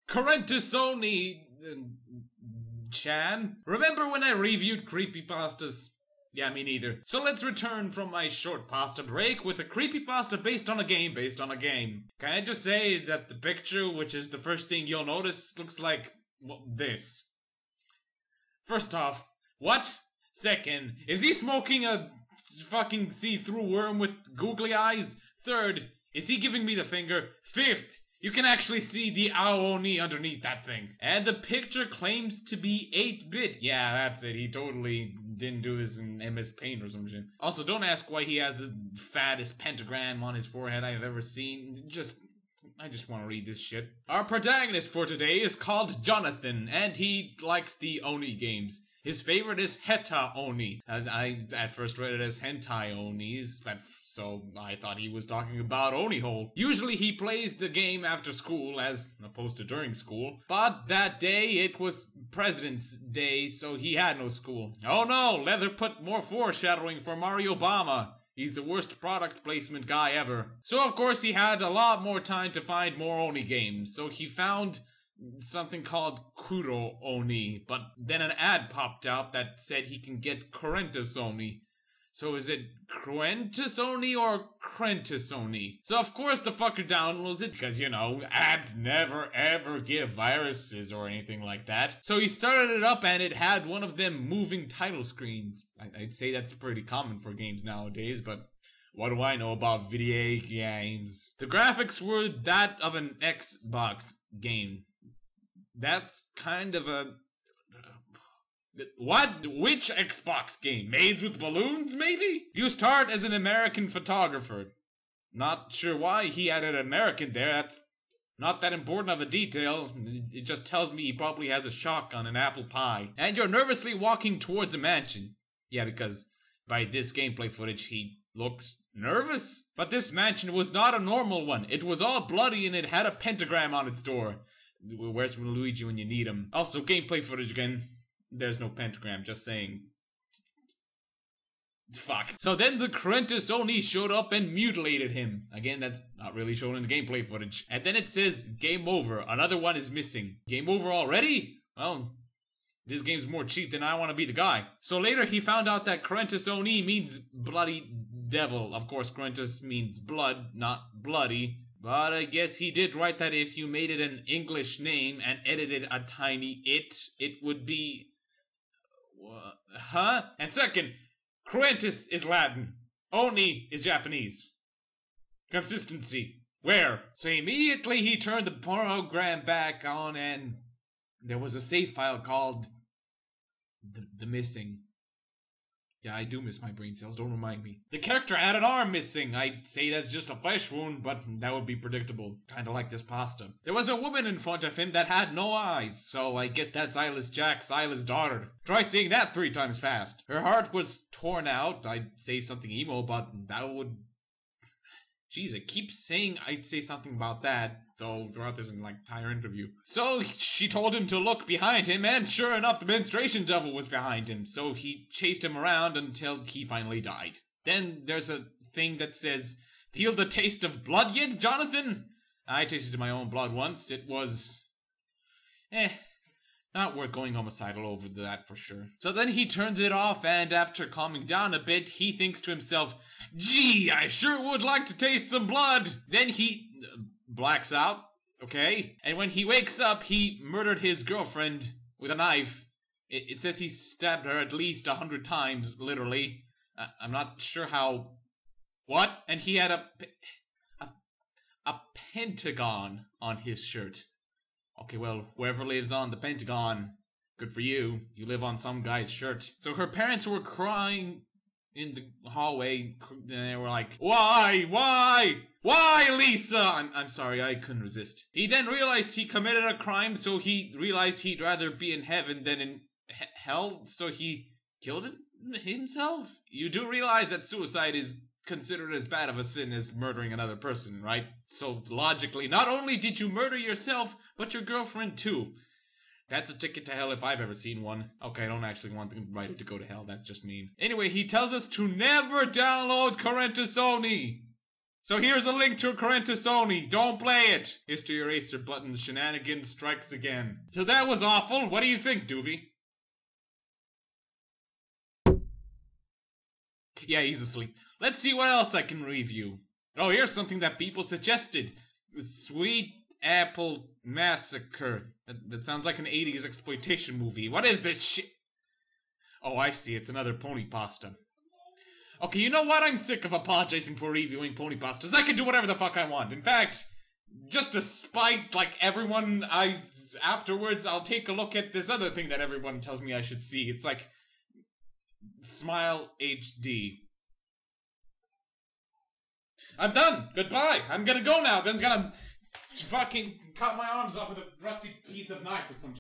Crentus Oni, Chan. Remember when I reviewed creepypastas? Yeah, me neither. So let's return from my short pasta break with a creepypasta based on a game. Can I just say that the picture, which is the first thing you'll notice, looks like, well, this. First off, what? Second, is he smoking a fucking see-through worm with googly eyes? Third, is he giving me the finger? Fifth, you can actually see the Oni underneath that thing. And the picture claims to be 8-bit. Yeah, that's it. He totally didn't do this in MS Paint or some shit. Also, don't ask why he has the fattest pentagram on his forehead I've ever seen. I just want to read this shit. Our protagonist for today is called Jonathan, and he likes the Oni games. His favorite is Heta Oni. I at first read it as Hentai Onis, so I thought he was talking about Oni Hole. Usually he plays the game after school as opposed to during school, but that day it was President's Day, so he had no school. Oh no, Leather put more foreshadowing for Mario Obama. He's the worst product placement guy ever. So of course he had a lot more time to find more Oni games, so he found something called Kuro Oni, but then an ad popped up that said he can get Cretenus Oni. So is it Crentus Oni or Crentus Oni? So of course the fucker downloads it because, you know, ads never ever give viruses or anything like that. So he started it up and it had one of them moving title screens. I'd say that's pretty common for games nowadays, but what do I know about video games? The graphics were that of an Xbox game. That's kind of a... What? Which Xbox game? Maids with balloons, maybe? You start as an American photographer. Not sure why he added American there. That's not that important of a detail. It just tells me he probably has a shotgun and apple pie. And you're nervously walking towards a mansion. Yeah, because by this gameplay footage, he looks nervous. But this mansion was not a normal one. It was all bloody and it had a pentagram on its door. Where's Luigi when you need him? Also, gameplay footage again. There's no pentagram, just saying. Fuck. So then the Crentus Oni showed up and mutilated him. Again, that's not really shown in the gameplay footage. And then it says, game over. Another one is missing. Game over already? Well, this game's more cheap than I want to be the guy. So later he found out that Crentus Oni means bloody devil. Of course, Crentus means blood, not bloody. But I guess he did write that if you made it an English name and edited a tiny it would be... Huh? And second, Crentus is Latin. Oni is Japanese. Consistency. Where? So immediately he turned the program back on and there was a save file called the missing. Yeah, I do miss my brain cells, don't remind me. The character had an arm missing. I'd say that's just a flesh wound, but that would be predictable. Kinda like this pasta. There was a woman in front of him that had no eyes, so I guess that's Silas Jack, Silas' daughter. Try saying that 3 times fast. Her heart was torn out. I'd say something emo, but that would... Jeez, I keep saying I'd say something about that, though throughout this entire interview. So she told him to look behind him, and sure enough, the menstruation devil was behind him. So he chased him around until he finally died. Then there's a thing that says, "Feel the taste of blood yet, Jonathan?" I tasted my own blood once. It was... not worth going homicidal over that for sure. So then he turns it off, and after calming down a bit, he thinks to himself, "Gee, I sure would like to taste some blood." Then he blacks out, okay? And when he wakes up, he murdered his girlfriend with a knife. It says he stabbed her at least 100 times, literally. I'm not sure how... What? And he had a pentagon on his shirt. Okay, well, whoever lives on the Pentagon, good for you. You live on some guy's shirt. So her parents were crying in the hallway. They were like, Why, Lisa? I'm sorry, I couldn't resist. He then realized he committed a crime, so he realized he'd rather be in heaven than in hell, so he killed himself? You do realize that suicide is considered as bad of a sin as murdering another person, right? So logically, not only did you murder yourself, but your girlfriend too. That's a ticket to hell if I've ever seen one. Okay, I don't actually want the writer to go to hell, that's just mean. Anyway, he tells us to never download Crentus Oni. So here's a link to Crentus Oni. Don't play it. History eraser buttons shenanigans strikes again. So that was awful. What do you think, Doovie? Yeah, he's asleep. Let's see what else I can review. Oh, here's something that people suggested. Sweet Apple Massacre. That sounds like an 80s exploitation movie. What is this shit? Oh, I see. It's another pony pasta. Okay, you know what? I'm sick of apologizing for reviewing pony pastas. I can do whatever the fuck I want. In fact, just to spite, like, everyone, afterwards, I'll take a look at this other thing that everyone tells me I should see. It's like Smile HD. I'm done. Goodbye. I'm gonna go now. I'm gonna fucking cut my arms off with a rusty piece of knife or some shit.